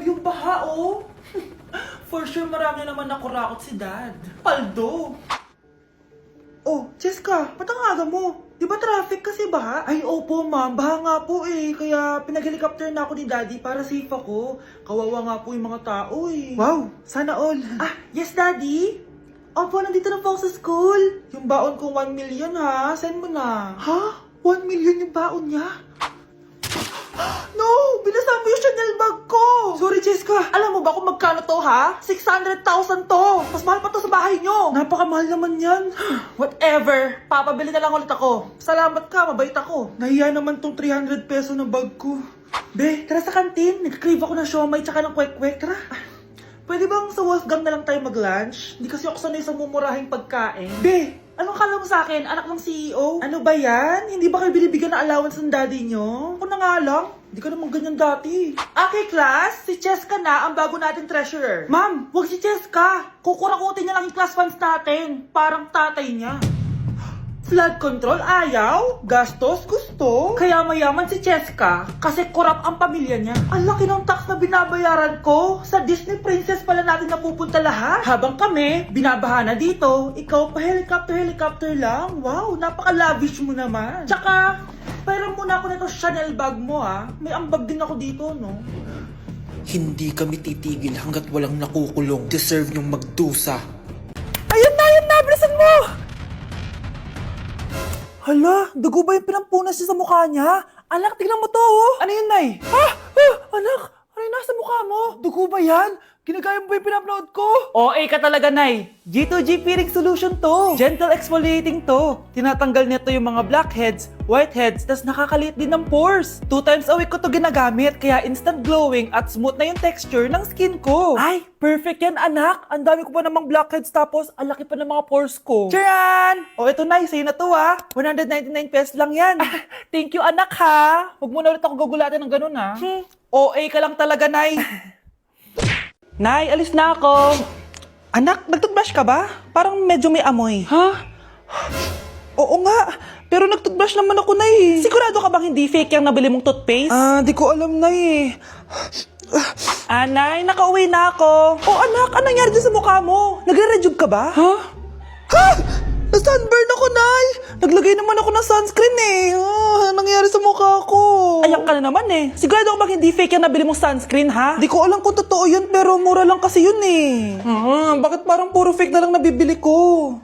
Grabe yung baha, oh. For sure, marami naman nakurakot si Dad. Paldo. Oh, Cheska, ba't ang aga mo? Di ba traffic kasi baha? Ay, opo ma'am, baha nga po eh. Kaya pinag-helicopter na ako ni Daddy para safe ako. Kawawa nga po yung mga tao eh. Wow, sana all. Ah, yes Daddy? Opo, nandito na po ako sa school. Yung baon ko 1 million ha, send mo na. Ha? 1 million yung baon niya? No! Binasa mo yung Chanel bag ko! Sorry, Cheska. Alam mo ba kung magkano to, ha? 600,000 to! Mas mahal pa to sa bahay nyo! Napakamahal naman yan. Whatever. Papabili na lang ulit ako. Salamat ka, mabait ako. Nahiya naman tong 300 peso ng bag ko. Be, tara sa kantin. Nag-crave ako ng siomay tsaka ng kwek-kwek. Tara. Pwede bang sa Wolfgang na lang tayo mag-lunch? Hindi kasi ako sanay sa mumurahing pagkain. Be, anong kala mo sa akin? Anak ng CEO? Ano ba yan? Hindi ba kayo binibigyan ng allowance ng daddy nyo? Ako na nga lang. Hindi ka naman ganyan dati. Okay, class. Si Cheska na ang bago nating treasurer. Ma'am, wag si Cheska. Kukurakutin niya lang yung class funds natin. Parang tatay niya. Flood control, ayaw. Gastos, gusto. Kaya mayaman si Cheska kasi korap ang pamilya niya. Ang laki ng tax na binabayaran ko. Sa Disney Princess pala natin napupunta lahat. Habang kami, binabaha na dito. Ikaw pa helicopter lang. Wow, napaka-lavish mo naman. Tsaka, pairam muna ako nito Chanel bag mo ha. May ambag din ako dito, no? Hindi kami titigil hanggat walang nakukulong. Deserve nyong magdusa. Ayun na, bilisan mo! Hala, dugo ba yung pinampunas niya sa mukha niya? Anak, tignan mo to, oh! Ano yun, Nay? Anak, ano yung nasa mukha mo? Dugo ba yan? Ginagaya mo ba yung pinupload ko? OA ka talaga, Nay. G2G peeling solution to. Gentle exfoliating to. Tinatanggal nito yung mga blackheads, whiteheads, tas nakakaliit din ng pores. 2 times a week ko to ginagamit, kaya instant glowing at smooth na yung texture ng skin ko. Ay, perfect yan, anak. Ang dami ko pa namang blackheads tapos ang laki pa ng mga pores ko. Charan! O, ito, Nay, sa'yo na to, ha. 199 pesos lang yan. Thank you, anak, ha. Huwag mo na ulit ako gugulatin ng ganun, ha. OA ka lang talaga, Nay. Nay, alis na ako. Anak, nagtoothbrush ka ba? Parang medyo may amoy. Ha? Oo nga. Pero nagtoothbrush naman ako, Nay. Sigurado ka bang hindi fake yung nabili mong toothpaste? Di ko alam, Nay. Nay, nakauwi na ako. Oh, anak, anong nangyari dyan sa mukha mo? Nagre-rejuve ka ba? Ha? Na-sunburn ako, Nay! Naglagay naman ako ng sunscreen eh. Anong nangyari sa mukha ko? Ayan ka na naman eh. Sigurado ko bang hindi fake yung nabili mong sunscreen, ha? Di ko alam kung totoo yun, pero mura lang kasi yun eh. Bakit parang puro fake na lang nabibili ko?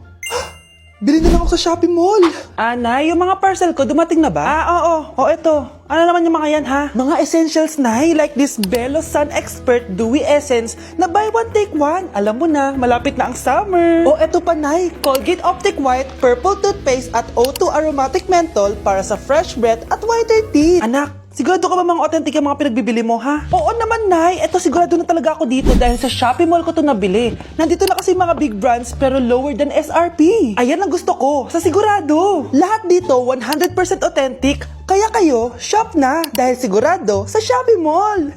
Bili na lang ako sa Shopee Mall. Nay, yung mga parcel ko, dumating na ba? Oo. O, eto. Ano naman yung mga yan, ha? Mga essentials, Nay, like this Belo Sun Expert Dewy Essence na buy one, take one. Alam mo na, malapit na ang summer. O, eto pa, Nay. Colgate Optic White, Purple Toothpaste at O2 Aromatic Menthol para sa fresh breath at whiter teeth. Anak, sigurado ka ba mga authentic yung mga pinagbibili mo, ha? Oo naman, Nay. Eto, sigurado na talaga ako dito dahil sa Shopee Mall ko to nabili. Nandito na kasi mga big brands pero lower than SRP. Ayan ang gusto ko, sa sigurado. Lahat dito 100% authentic. Kaya kayo, shop na dahil sigurado sa Shopee Mall.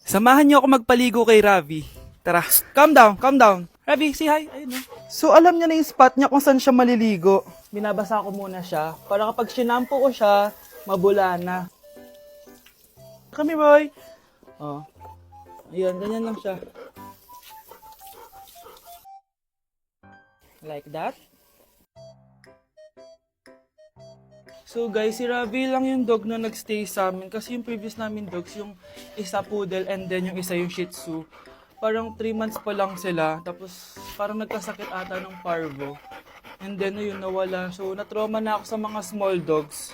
Samahan niyo ako magpaligo kay Ravi. Tara, calm down, calm down. Ravi, say hi. Ayun na. So, alam niya na yung spot niya kung saan siya maliligo. Binabasa ko muna siya para kapag sinampo ko siya, mabula na. Kami, boy. Oh. Ayan, ganyan lang siya. Like that. So guys, si Ravi lang yung dog na nagstay sa amin kasi yung previous namin dogs, yung isa poodle and then yung isa yung shih tzu. Parang 3 months pa lang sila, tapos parang nagkasakit ata ng parvo. And then yun, nawala. So natrauma na ako sa mga small dogs.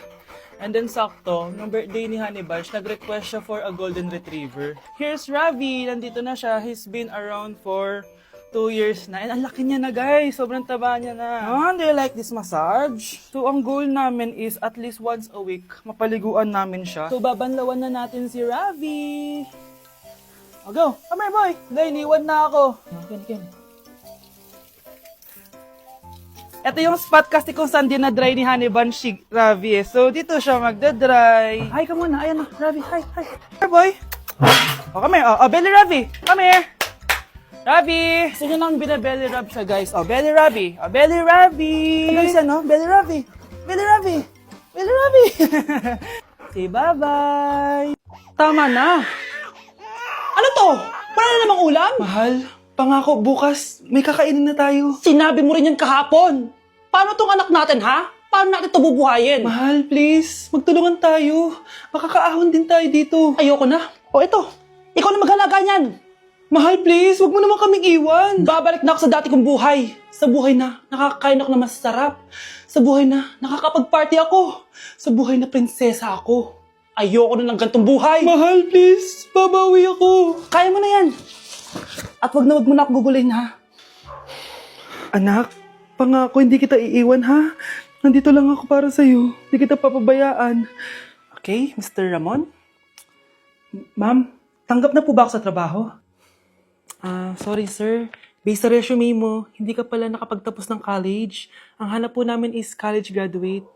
And then sakto, nung birthday ni Honey Bunch, nag-request siya for a golden retriever. Here's Ravi, nandito na siya. He's been around for 2 years na. And ang laki niya na, guys. Sobrang taba niya na. Do you like this massage? So ang goal namin is at least once a week, mapaliguan namin siya. So babanlawan na natin si Ravi. O go, come here boy. Hindi, iniwan na ako. Ken. Ito yung spot kasi kung saan dinadry ni Honey Bunch si Ravi eh. So, dito siya magdadry. Hi ka muna. Ayan na. Ravi, hi. Here, boy. O, come here. O, belly Ravi. Come here. Ravi. Gusto nyo lang binabelly rub siya, guys. O, belly Ravi. O, belly Ravi. Guys, ano? Belly Ravi. Belly Ravi. Belly Ravi. Say bye-bye. Tama na. Oh, wala na namang ulam? Mahal, pangako bukas may kakainin na tayo. Sinabi mo rin yan kahapon. Paano tong anak natin, ha? Paano natin ito bubuhayin? Mahal, please, magtulungan tayo. Makakaahon din tayo dito. Ayoko na. O ito, ikaw na maghalaga niyan. Mahal, please, wag mo naman kaming iwan. Babalik na ako sa dati kong buhay. Sa buhay na nakakakain ako na masarap. Sa buhay na nakakapag-party ako. Sa buhay na prinsesa ako. Ayoko na ng gantong buhay. Mahal, please, babawi ako. Kaya mo na yan. At wag na ako gugulin, ha? Anak, pangako hindi kita iiwan ha. Nandito lang ako para sa'yo. Hindi kita papabayaan. Okay, Mr. Ramon? Ma'am, tanggap na po ba ako sa trabaho? Sorry sir. Based sa resume mo, hindi ka pala nakapagtapos ng college. Ang hanap po namin is college graduate.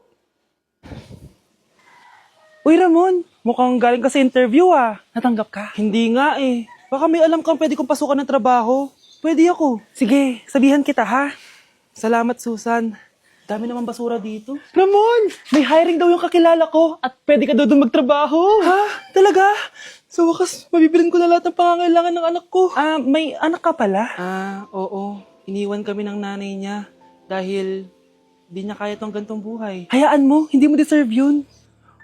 Uy Ramon, mukhang galing ka sa interview ah. Natanggap ka? Hindi nga eh. Baka may alam kang pwede kong pasukan ng trabaho. Pwede ako. Sige, sabihan kita ha. Salamat Susan. Dami naman basura dito. Ramon, may hiring daw yung kakilala ko at pwede ka daw doon magtrabaho. Ha? Talaga? Sa wakas, mabibilin ko na lahat ng pangangailangan ng anak ko. May anak ka pala? Oo. Iniwan kami ng nanay niya dahil di niya kaya tong gantong buhay. Hayaan mo, hindi mo deserve yun.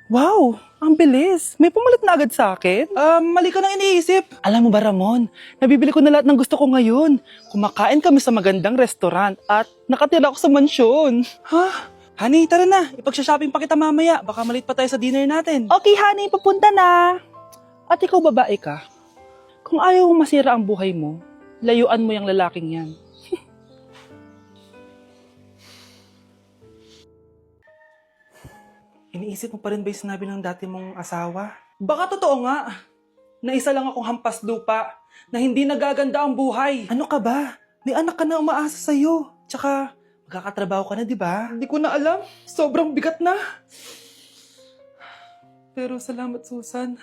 Wow, ang bilis. May pumalit na agad sa akin? Mali ka nang iniisip. Alam mo ba Ramon, nabibili ko na lahat ng gusto ko ngayon. Kumakain kami sa magandang restaurant at nakatira ako sa mansyon. Ha? Honey, tara na. Ipag-shopping pa kita mamaya. Baka malit pa tayo sa dinner natin. Okay honey, papunta na. At ikaw babae ka. Kung ayaw mong masira ang buhay mo, layuan mo yung lalaking yan. Iniisip mo pa rin ba yung sinabi ng dati mong asawa? Baka totoo nga. Na isa lang akong hampas lupa. Na hindi nagaganda ang buhay. Ano ka ba? May anak ka na umaasa sa'yo. Tsaka, magkakatrabaho ka na, di ba? Hindi ko na alam. Sobrang bigat na. Pero salamat, Susan.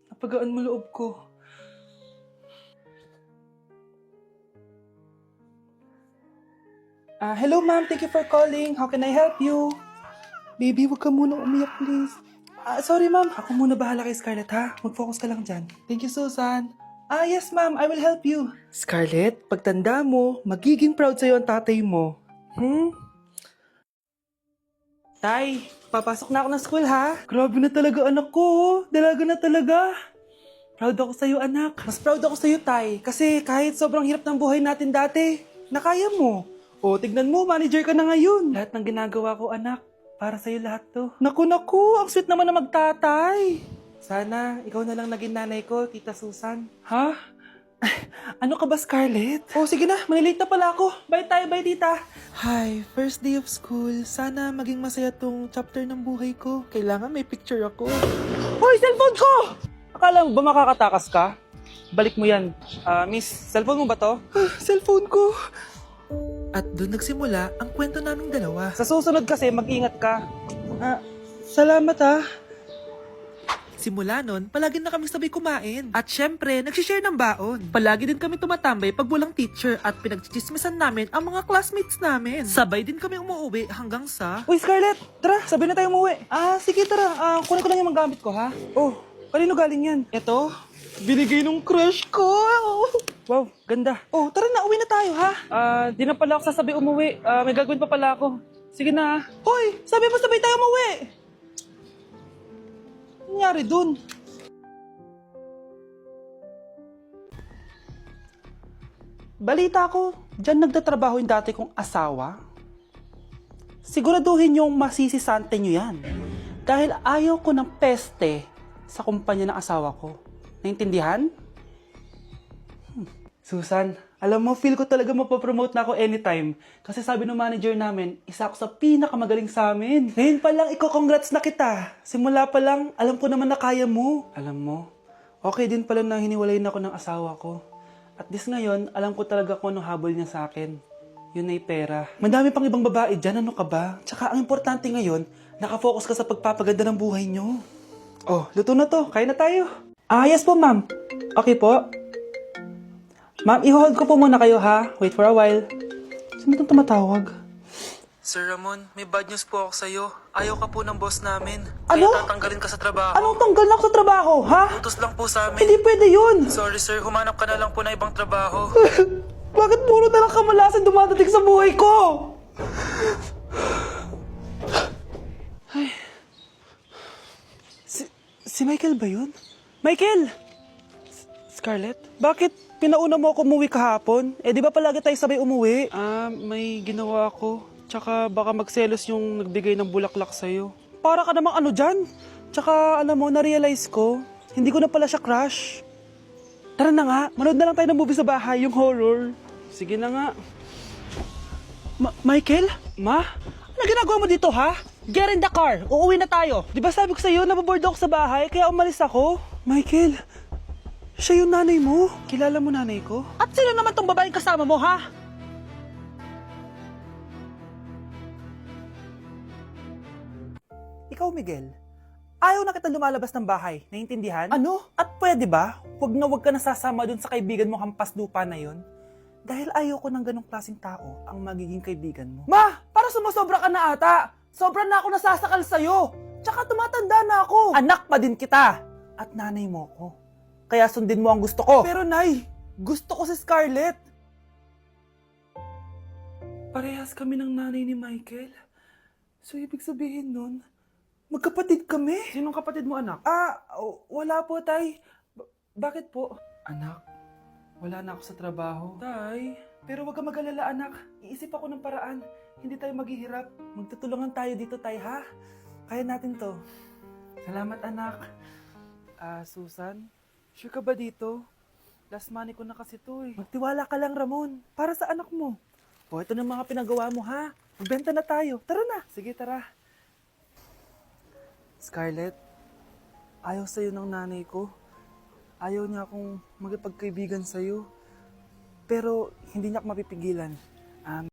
Napagaan mo loob ko. Hello, ma'am. Thank you for calling. How can I help you? Baby, wag ka muna umiyak, please. Sorry, ma'am. Ako muna bahala kay Scarlett, ha? Mag-focus ka lang dyan. Thank you, Susan. Yes, ma'am. I will help you. Scarlett, pagtanda mo, magiging proud sa'yo ang tatay mo. Tay, papasok na ako ng school, ha? Grabe na talaga, anak ko. Dalaga na talaga. Proud ako sa'yo, anak. Mas proud ako sa'yo, Tay. Kasi kahit sobrang hirap ng buhay natin dati, nakaya mo. O, tignan mo, manager ka na ngayon. Lahat ng ginagawa ko, anak, para sa'yo lahat to. Naku, ang sweet naman na magtatay. Sana, ikaw na lang naging nanay ko, Tita Susan. Ha? Ano ka ba, Scarlett? Oh, sige na, malilate na pala ako. Bye tayo, bye, Tita. Hi, first day of school. Sana maging masaya tong chapter ng buhay ko. Kailangan may picture ako. Hoy, cellphone ko! Akala mo ba makakatakas ka? Balik mo yan. Miss, cellphone mo ba to? Cellphone ko. At doon nagsimula ang kwento naming dalawa. Sa susunod kasi, mag-ingat ka. Salamat ha. Simula nun, palagi na kami sabay kumain. At syempre, nagsishare ng baon. Palagi din kami tumatambay pag walang teacher at pinagchichismisan namin ang mga classmates namin. Sabay din kami umuwi hanggang sa... Uy, Scarlett! Tara, sabay na tayo umuwi. Sige, tara. Kunin ko lang yung mga gamit ko, ha? Oh, kanino galing yan? Ito, binigay nung crush ko. Wow, ganda. Oh, tara na, uwi na tayo, ha? Di na pala ako sasabi umuwi. May gagawin pa pala ako. Sige na. Hoy, sabi mo sabay tayo umuwi. Ano nangyari dun? Balita ko, dyan nagtatrabaho yung dati kong asawa. Siguraduhin yung masisisante nyo yan. Dahil ayaw ko ng peste sa kumpanya ng asawa ko. Naintindihan? Susan, alam mo, feel ko talaga mapopromote na ako anytime. Kasi sabi ng manager namin, isa ako sa pinakamagaling sa amin. Ngayon pa lang, congrats na kita. Simula pa lang, alam ko naman na kaya mo. Alam mo, okay din pala na hiniwalay na ako ng asawa ko. At this ngayon, alam ko talaga kung anong habol niya sa akin. Yun ay pera. Madami pang ibang babae dyan, ano ka ba? Tsaka ang importante ngayon, nakafocus ka sa pagpapaganda ng buhay nyo. Oh, luto na to. Kain na tayo. Yes po, ma'am. Okay po. Ma'am, i-hold ko po muna kayo, ha? Wait for a while. Sino itong tumatawag? Sir Ramon, may bad news po ako sa'yo. Ayaw ka po ng boss namin. Ano? Kaya tatanggalin ka sa trabaho. Anong tanggal na ako sa trabaho, ha? Utos lang po sa amin. Hindi pwede yun! Sorry sir, humanap ka na lang po na ibang trabaho. Bakit puro na lang kamalasan dumadating sa buhay ko? Ay. Si Michael ba yun? Michael! Scarlett? Bakit pinauna mo ako umuwi kahapon? Eh, di ba palagi tayo sabay umuwi? May ginawa ako. Tsaka baka magselos yung nagbigay ng bulaklak sa'yo. Para ka namang ano dyan? Tsaka alam mo, na-realize ko, hindi ko na pala siya crush. Tara na nga, manood na lang tayo ng movie sa bahay, yung horror. Sige na nga. Michael? Ma? Ano ginagawa mo dito, ha? Get in the car, uuwi na tayo. Di ba sabi ko sa'yo, nababoard ako sa bahay, kaya umalis ako? Michael, siya yung nanay mo. Kilala mo nanay ko? At sino naman tong babaeng kasama mo, ha? Ikaw, Miguel, ayaw na kita lumalabas ng bahay. Naiintindihan? Ano? At pwede ba? Huwag ka nasasama dun sa kaibigan mo hampas lupa na yon. Dahil ayaw ko ng ganong klaseng tao ang magiging kaibigan mo. Ma! Para sumasobra ka na ata! Sobra na ako nasasakal sa'yo! Tsaka tumatanda na ako! Anak pa din kita! At nanay mo ko. Kaya sundin mo ang gusto ko. Pero Nay, gusto ko si Scarlett. Parehas kami ng nanay ni Michael. So ibig sabihin nun, magkapatid kami? Sinong kapatid mo, anak? Wala po, Tay. Bakit po? Anak, wala na ako sa trabaho. Tay, pero wag ka mag-alala, anak. Iisip ako ng paraan. Hindi tayo maghihirap. Magtutulungan tayo dito, Tay, ha? Kaya natin to. Salamat, anak. Susan, sure ka ba dito? Last money ko na kasi to, eh. Magtiwala ka lang, Ramon. Para sa anak mo. O, ito na mga pinagawa mo, ha? Magbenta na tayo. Tara na. Sige, tara. Scarlett, ayaw sa'yo ng nanay ko. Ayaw niya akong magipagkaibigan sa'yo. Pero hindi niya ako mapipigilan.